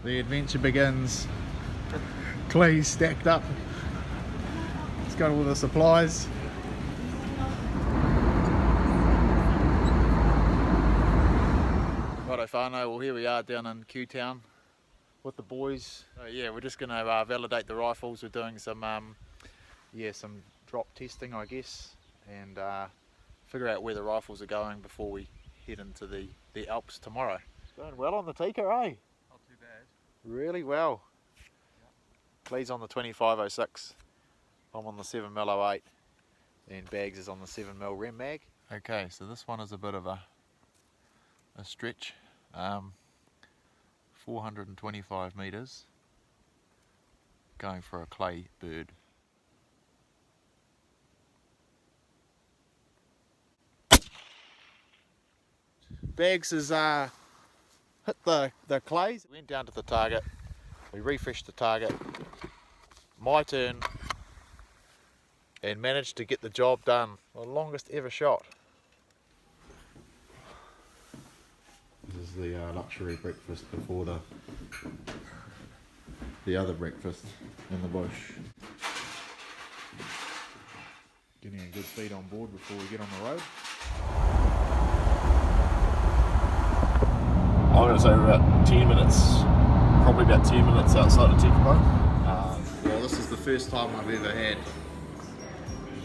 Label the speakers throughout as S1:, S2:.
S1: The adventure begins. Klee's stacked up. It's got all the supplies. Righto whānau, well here we are down in Q Town with the boys. So yeah, we're just going to validate the rifles. We're doing some some drop testing, I guess, and figure out where the rifles are going before we head into the Alps tomorrow. Going well on the Tika, eh?
S2: Not too bad.
S1: Really well. Klee's on the 2506, I'm on the 7mm08, and Bags is on the 7mm Rem mag. Okay, so this one is a bit of a stretch. 425 metres, going for a clay bird. Bags has hit the clays. Went down to the target, we refreshed the target, my turn, and managed to get the job done. The longest ever shot. This is the luxury breakfast before the other breakfast in the bush. Getting a good feed on board before we get on the road.
S3: I'm going to say we're about 10 minutes, probably about 10 minutes outside of Tekapō.
S1: Well, this is the first time I've ever had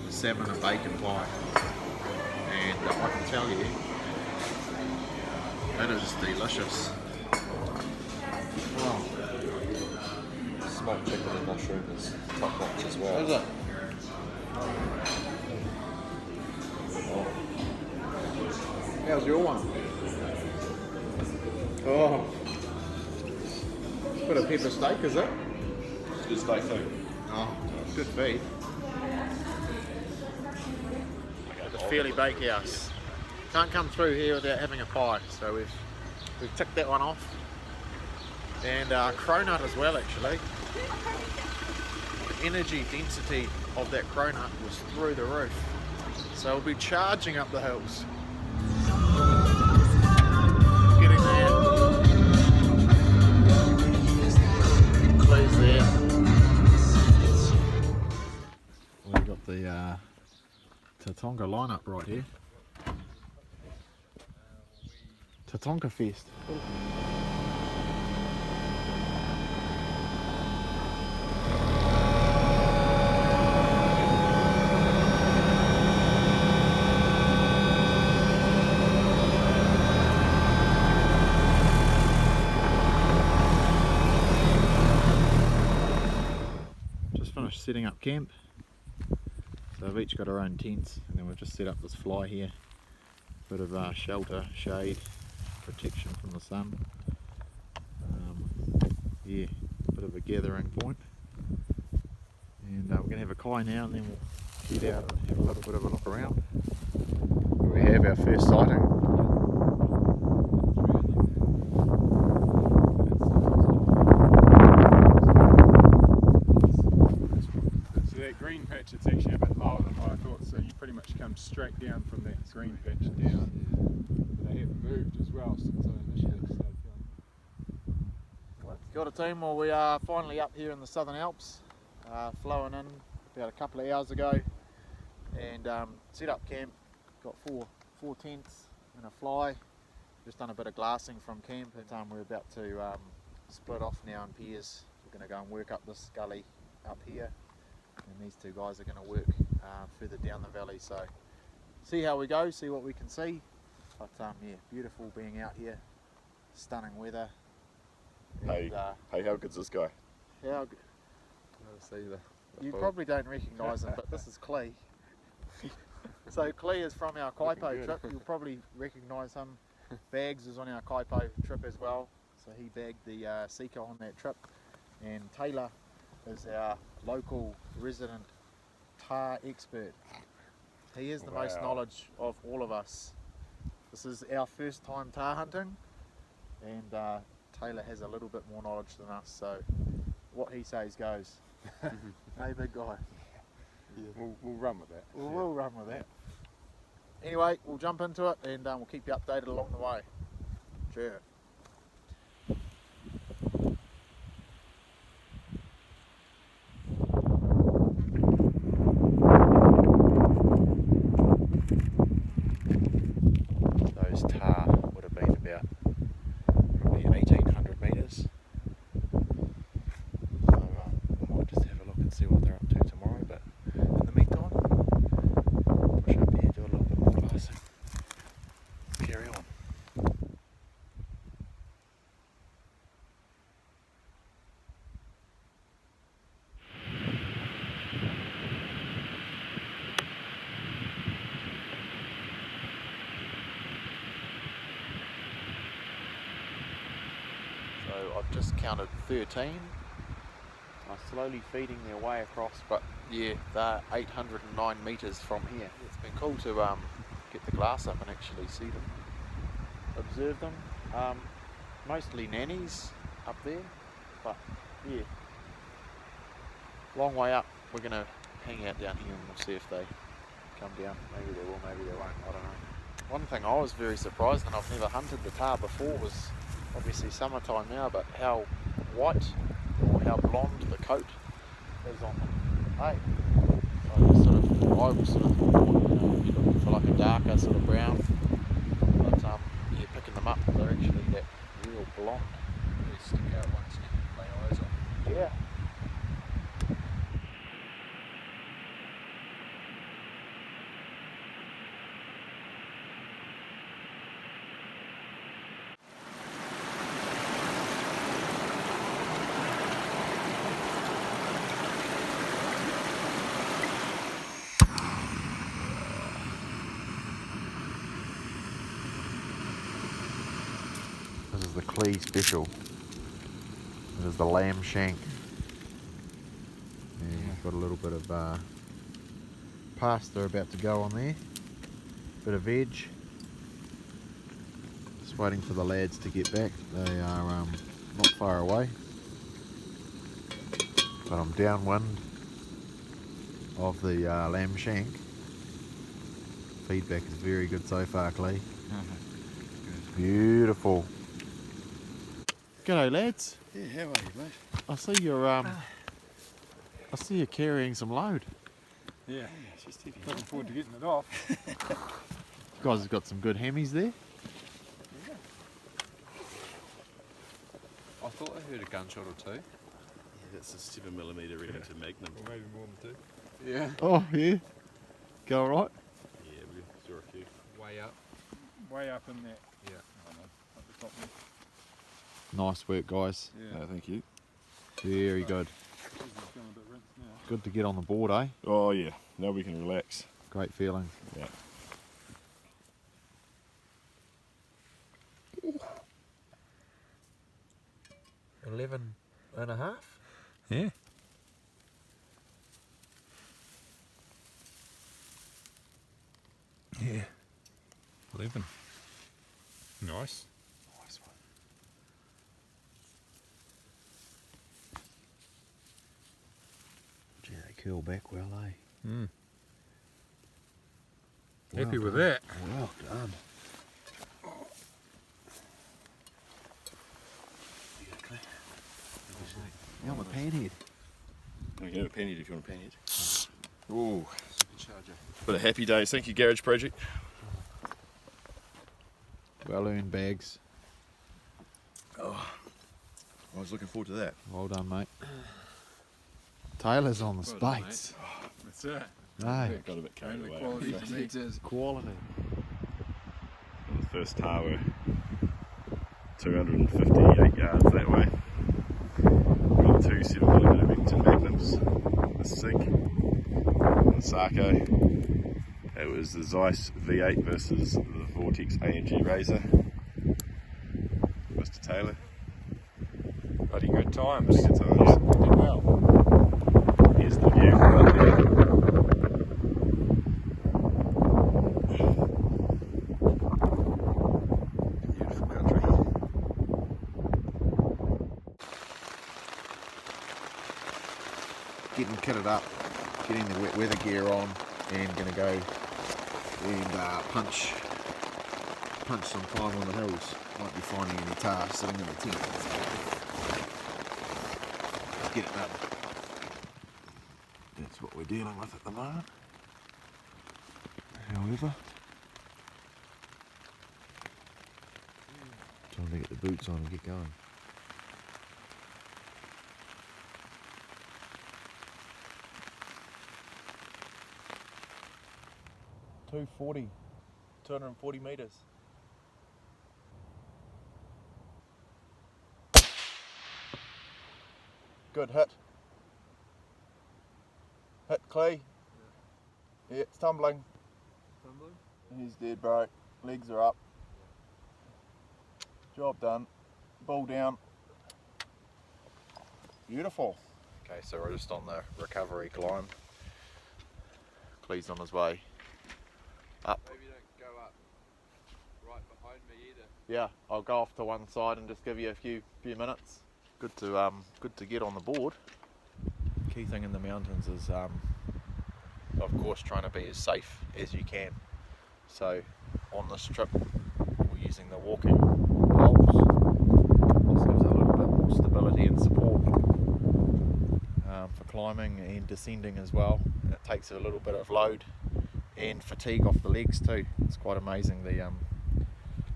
S1: a salmon and bacon pie, and I can tell you, that is delicious. Oh.
S3: Smoked chicken and mushroom is top notch as well.
S1: Is it? How's your one? Oh. Bit of pepper steak, is it?
S3: It's good steak too.
S1: Oh, good feed. The Fairly Bakehouse. Can't come through here without having a pie, so we've ticked that one off. And cronut as well, actually. The energy density of that cronut was through the roof. So we'll be charging up the hills. Getting there. Close there. We've got the Tatonka lineup right here. Tatonka Fest. Just finished setting up camp. So we've each got our own tents, and then we've just set up this fly here. Bit of shelter, shade, protection from the sun. Yeah, a bit of a gathering point. And we're going to have a kai now, and then we'll head out and have a little bit of a look around. We have our first sighting.
S2: So that green patch, it's actually a bit lower than what I thought, so you pretty much come straight down from that green patch down. They have moved as well since I initially started filming.
S1: Kia ora team, well we are finally up here in the Southern Alps, flowing in about a couple of hours ago, and set up camp. Got four tents and a fly. Just done a bit of glassing from camp, and we're about to split off now in pairs. We're going to go and work up this gully up here, and these two guys are going to work further down the valley. So see how we go, see what we can see. But yeah, beautiful being out here, stunning weather. And,
S3: Hey, how good's this guy?
S1: how good. You probably don't recognise him, but this is Klee. So Klee is from our Kaipo trip. You'll probably recognise him. Bags is on our Kaipo trip as well. So he bagged the Seeker on that trip. And Taylor is our local resident Tahr expert. He has the most knowledge of all of us. This is our first time Tahr hunting, and Taylor has a little bit more knowledge than us, so what he says goes. Hey big guy.
S2: Yeah, we'll run with that.
S1: We'll run with that. Anyway, we'll jump into it, and we'll keep you updated along the way. Cheers. I've just counted 13. Are slowly feeding their way across, but yeah, they're 809 metres from here. It's been cool to get the glass up and actually see them, observe them. Mostly nannies up there, but yeah, long way up. We're gonna hang out down here and we'll see if they come down. Maybe they will, maybe they won't, I don't know. One thing I was very surprised, and I've never hunted the Tahr before, was obviously summertime now, but how white or how blonde the coat is on them. Hey, I was sort of you're looking for like a darker sort of brown, but yeah, picking them up, they're actually that real blonde.
S2: They stick out once you lay eyes on.
S1: Yeah. This is the Klee special. It is the lamb shank. And we've got a little bit of pasta about to go on there. Bit of veg. Just waiting for the lads to get back. They are not far away. But I'm downwind of the lamb shank. Feedback is very good so far, Klee. Beautiful. G'day lads.
S4: Yeah, how are you, mate?
S1: I see you're carrying some load.
S2: Yeah,
S4: It's just heavy.
S2: looking forward to getting it off.
S1: You guys have got some good hammies there.
S5: I thought I heard a gunshot or two.
S4: Yeah, that's a 7mm Remington Magnum.
S2: Or maybe more than two.
S5: Yeah.
S1: Oh yeah. Go alright.
S4: Yeah, we saw a few.
S5: Way up.
S2: Way up in that.
S5: Yeah.
S2: I don't know, up the top there.
S1: Nice work guys.
S2: Yeah.
S4: Thank you.
S1: Very good.
S2: This is going a bit rinsed now.
S1: Good to get on the board, eh?
S4: Oh yeah, now we can relax.
S1: Great feeling.
S4: Yeah.
S1: Ooh. 11 and a half.
S2: Yeah. Yeah. 11. Nice.
S1: Nice one. Gee, they curl back well, eh?
S2: Mm.
S1: Well
S2: Happy with
S1: done.
S2: that.
S1: Well done. Yeah, I'm a panhead.
S4: We can have a panhead if you want a panhead. Ooh,
S5: Supercharger.
S4: but a happy day. Thank you, Garage Project.
S1: Well earned bags.
S4: Oh, I was looking forward to that.
S1: Well done, mate. Taylor's on the
S5: Well done,
S1: spates.
S2: That's it.
S1: Hey,
S4: Got a bit carried
S2: Only
S4: away.
S2: quality
S4: First-
S2: for me.
S1: quality.
S4: The first Tahr were 258 yards that way. Got two 7mm Remington Magnums, the Sig and the Sarko. It was the Zeiss V8 versus the Vortex AMG Razor. Mr. Taylor.
S2: Bloody good times.
S4: Pretty good times.
S2: Did well.
S4: Here's the view from up there. Beautiful country.
S1: Getting kitted up, getting the wet weather gear on, and gonna go and punch some time on the hills. Won't be finding any tar sitting in the tent. Let's get it done. That's what we're dealing with at the moment. However, time to get the boots on and get going. .240, 240 metres. Good hit. Hit Klee. Yeah, it's tumbling.
S5: Tumbling?
S1: He's dead, bro. Legs are up. Job done. Ball down. Beautiful. Okay, so we're just on the recovery climb. Klee's on his way up.
S5: Maybe don't go up right behind me either.
S1: Yeah, I'll go off to one side and just give you a few minutes. Good to get on the board. Key thing in the mountains is of course trying to be as safe as you can. So on this trip we're using the walking poles. Just gives a little bit more stability and support for climbing and descending as well. And it takes a little bit of load and fatigue off the legs too. It's quite amazing the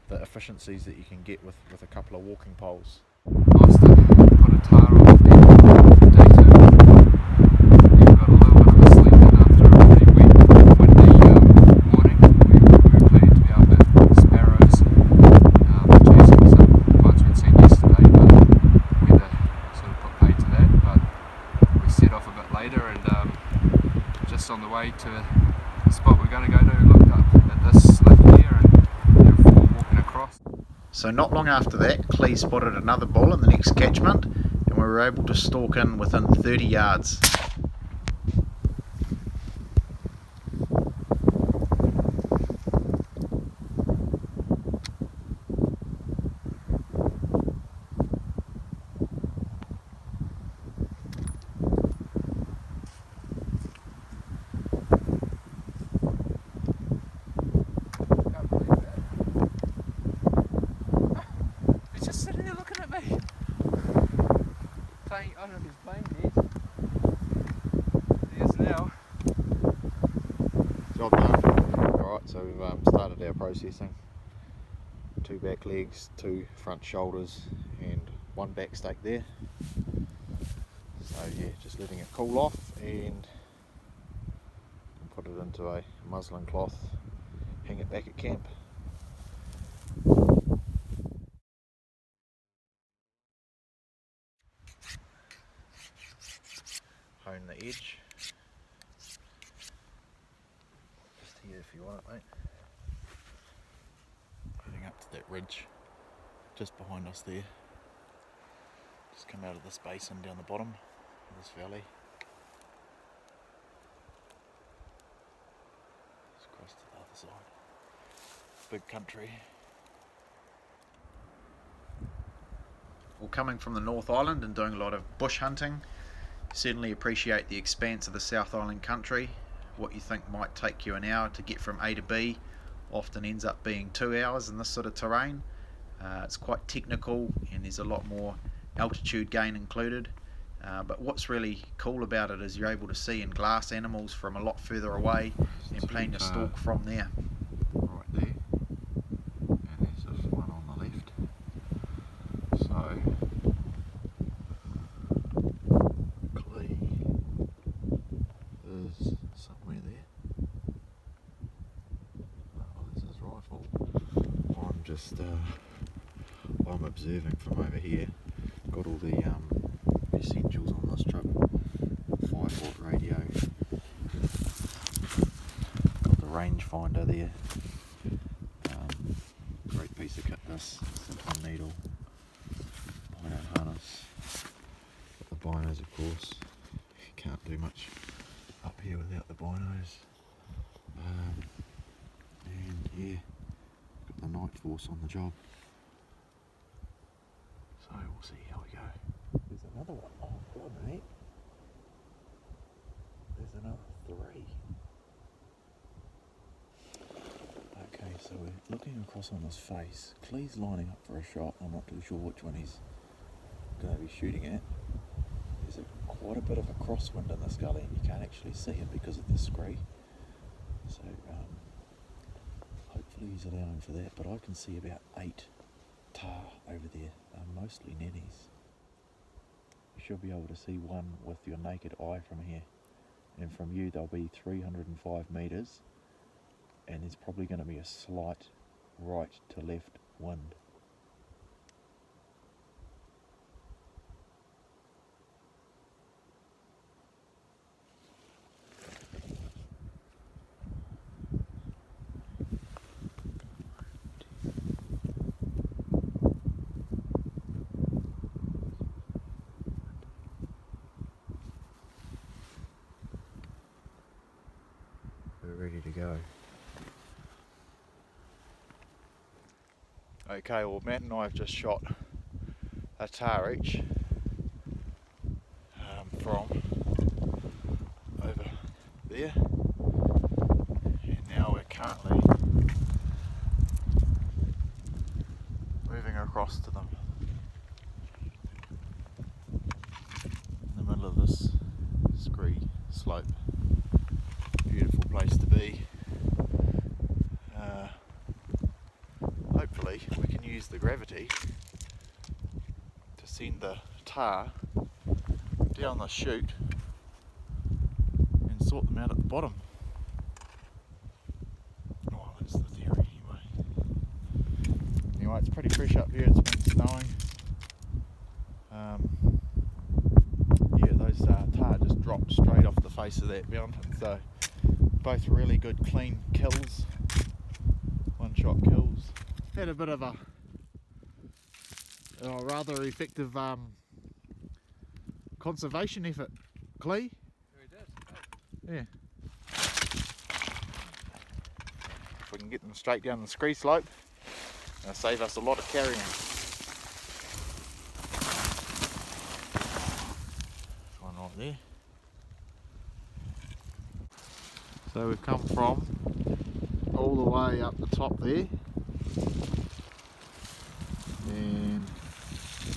S1: efficiencies that you can get with a couple of walking poles.
S5: Nice to put a tar on the bed for day 2. You've got a little bit of a sleep in after a pretty windy morning. We were planning to be up at Sparrows chasing some ones we'd seen yesterday, but weather sort of put paid to that. But we set off a bit later and just on the way to the spot we're going to go to, looked up at this slip here and therefore walking across.
S1: So not long after that, Klee spotted another bull in the next catchment, and we were able to stalk in within 30 yards.
S5: He's just sitting there looking at me. Playing, I don't know if he's playing dead. He is now.
S1: Job done. Alright, so we've started our processing. 2 back legs, 2 front shoulders, and 1 back steak there. So yeah, just letting it cool off and put it into a muslin cloth, hang it back at camp. Hone the edge. Just here if you want it, mate. Heading up to that ridge just behind us there. Just come out of this basin down the bottom of this valley. Just across to the other side. Big country. Well, coming from the North Island and doing a lot of bush hunting, certainly appreciate the expanse of the South Island country. What you think might take you an hour to get from A to B often ends up being 2 hours in this sort of terrain. It's quite technical and there's a lot more altitude gain included. But what's really cool about it is you're able to see and glass animals from a lot further away and plan your stalk from there. Right there, and there's this one on the left. So Klee is somewhere there. Oh, there's his rifle. I'm observing from over here. Got all the essentials on this trip. 5-watt radio. Got the rangefinder there. Great piece of kit this. Simple needle. Bino harness. Got the binos of course. Can't do much up here without the binos. And yeah, got the night force on the job. So we'll see how we go. There's another one. Oh god, mate. There's another 3. Okay, so we're looking across on this face. Klee's lining up for a shot. I'm not too sure which one he's going to be shooting at. There's quite a bit of a crosswind in this gully. You can't actually see it because of the scree. So hopefully he's allowing for that. But I can see about 8 tar over there. Mostly nennies. You should be able to see one with your naked eye from here. And from you they'll be 305 metres. And there's probably going to be a slight right to left wind. we're ready to go. Okay, well Matt and I have just shot a tahr each from over there, and now we're currently moving across to them in the middle of this scree slope. Beautiful place to be. Hopefully we can use the gravity to send the tahr down the chute and sort them out at the bottom. Oh, that's the theory anyway. Anyway, it's pretty fresh up here, it's been snowing. Yeah, those tahr just dropped straight off the face of that mountain, so both really good clean kills, one shot kills. Had a bit of a rather effective conservation effort, Klee. Yeah. If we can get them straight down the scree slope, it'll save us a lot of carrying. One right there. So we've come from all the way up the top there, and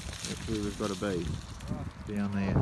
S1: that's where we've got to be, down there.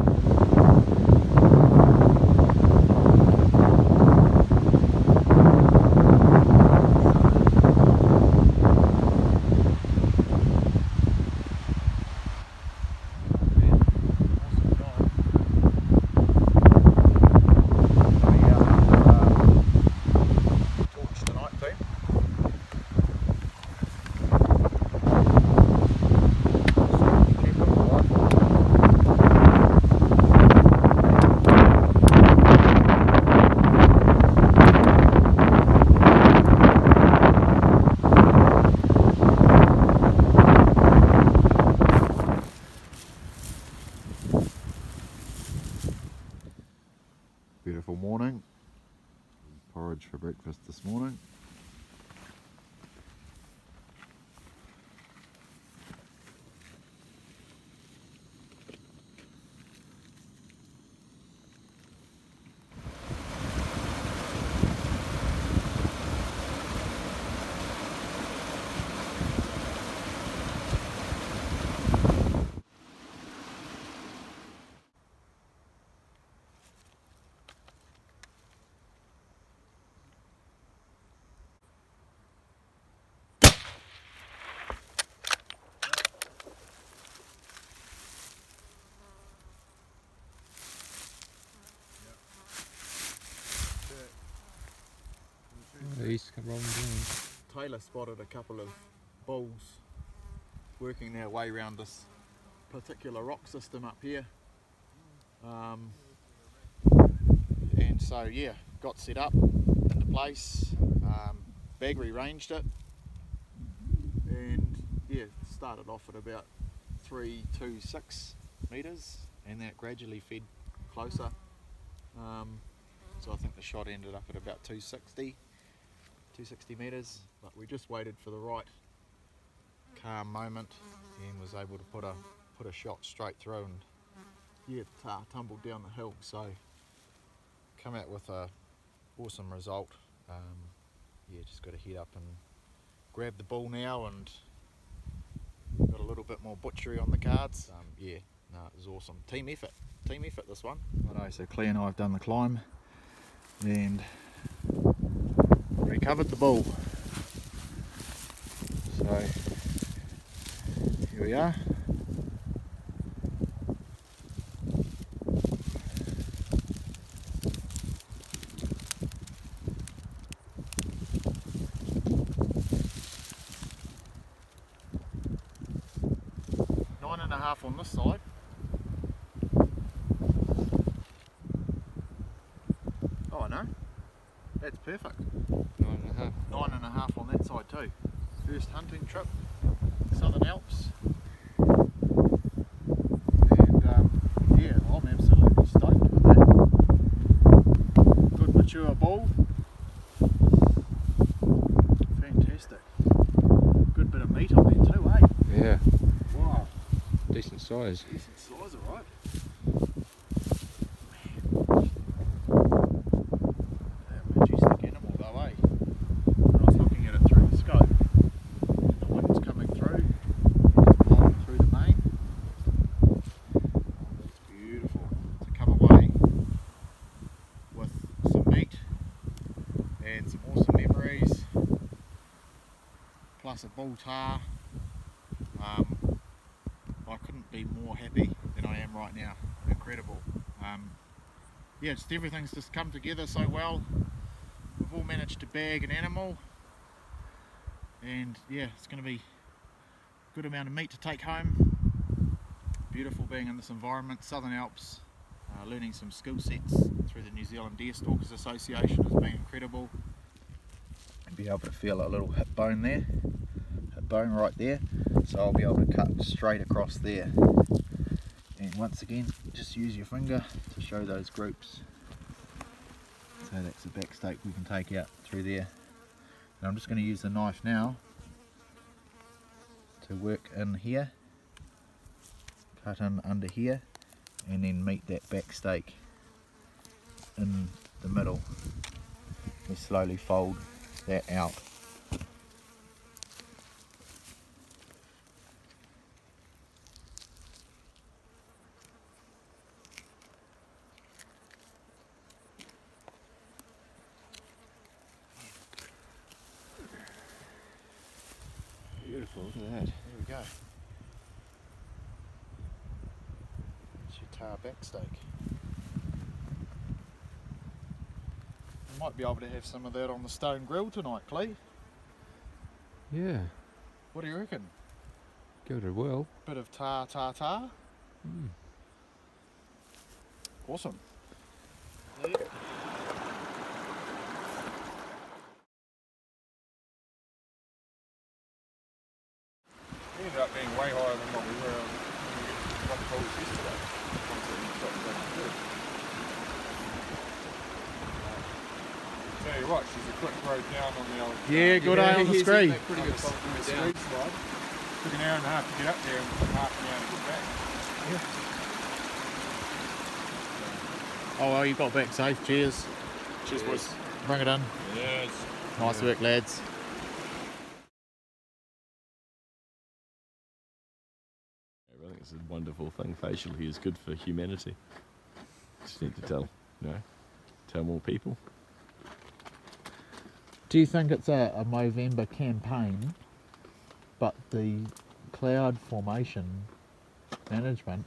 S1: Beautiful morning. Porridge for breakfast this morning. Taylor spotted a couple of bulls working their way around this particular rock system up here, and so yeah, got set up into place, Baggery ranged it, and yeah, started off at about 326 metres, and that gradually fed closer, so I think the shot ended up at about 260 metres, but we just waited for the right calm moment and was able to put a shot straight through, and yeah, the tahr tumbled down the hill, so come out with a awesome result. Yeah, just got to head up and grab the bull now, and got a little bit more butchery on the cards. Yeah, no, it was awesome. Team effort this one. Righto, so Klee and I have done the climb and recovered the bull. So here we are. Nine and a half on this side. Oh no, that's perfect.
S5: 9.5.
S1: 9.5 on that side too. First hunting trip, Southern Alps. And yeah, I'm absolutely stoked with that. Good mature bull.
S5: size.
S4: Decent size, alright.
S1: Majestic animal though, eh? When I was looking at it through the scope, and the wind's coming through, it's blowing through the mane. It's beautiful to come away with some meat and some awesome memories, plus a bull tar. I couldn't be more happy than I am right now. Incredible. Yeah, just everything's just come together so well. We've all managed to bag an animal, and yeah, it's going to be a good amount of meat to take home. Beautiful being in this environment, Southern Alps, learning some skill sets through the New Zealand Deer Stalkers Association has been incredible. And be able to feel a little hip bone there, hip bone right there, so I'll be able to cut straight across there. And once again, just use your finger to show those groups. So that's a back stake we can take out through there. And I'm just going to use the knife now to work in here, cut in under here, and then meet that back stake in the middle. We slowly fold that out.
S5: Beautiful, look at that.
S1: There we go. That's your tar back stake. We might be able to have some of that on the stone grill tonight, Klee.
S5: Yeah,
S1: What do you reckon?
S5: give it a whirl.
S1: Bit of tar. Awesome.
S2: We ended up being way higher than what we were on rock pools yesterday. Tell you what, she's a quick road down on the old.
S1: Yeah, good eye on the
S5: he's
S1: screen.
S5: in that pretty good spot
S2: on the
S5: coming down.
S2: street slide. Took an hour and a half to get up there and half an hour to get back.
S1: Oh well, you got back safe. Cheers.
S2: Cheers, boys.
S1: Bring it in.
S2: Yes.
S1: Nice work, lads.
S4: I think it's a wonderful thing. Facial hair is good for humanity. Just need to tell more people.
S1: Do you think it's a Movember campaign, but the cloud formation management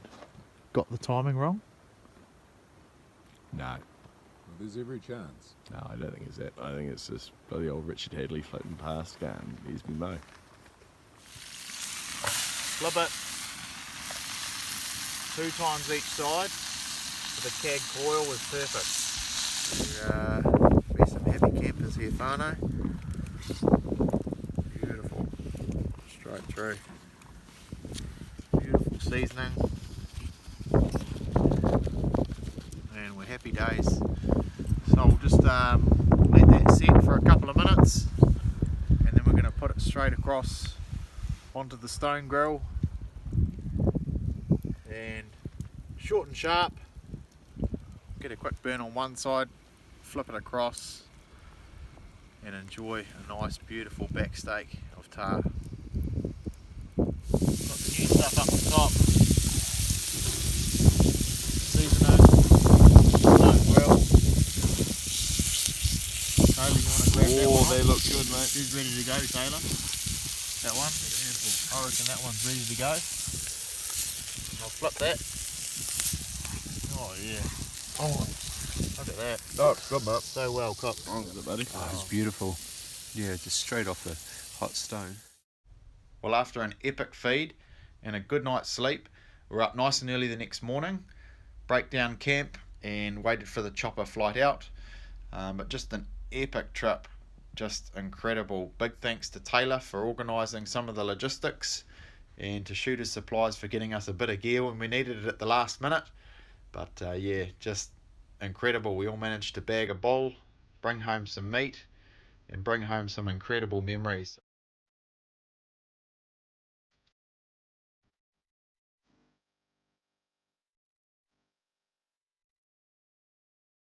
S1: got the timing wrong?
S4: No,
S2: Well, there's every chance.
S4: no, I don't think it's that. I think it's just bloody old Richard Hadley floating past going, here's me mo.
S1: Flip it 2 times each side. The CAG coil was perfect. Be some happy campers here, whānau. Beautiful. Straight through. Beautiful seasoning. And we're happy days. So we'll just let that set for a couple of minutes, and then we're going to put it straight across onto the stone grill. And short and sharp. Get a quick burn on one side, flip it across, and enjoy a nice beautiful back steak of tar. Got the new stuff up the top. Seasoning, stone grill. Taylor, you want to grab that one?
S4: They look good, mate.
S1: Who's ready to go, Taylor? That one? I reckon that one's ready to go. I'll flip that. Oh yeah. Oh, look at that.
S4: Oh, good, mate.
S1: So well cooked.
S4: Oh, is it, buddy?
S5: Oh, it's beautiful. Yeah, just straight off the hot stone.
S1: Well, after an epic feed and a good night's sleep, we're up nice and early the next morning, break down camp and waited for the chopper flight out. But just an epic trip, just incredible. Big thanks to Taylor for organising some of the logistics, and to Shooters Supplies for getting us a bit of gear when we needed it at the last minute. But yeah, just incredible. We all managed to bag a bull, bring home some meat, and bring home some incredible memories.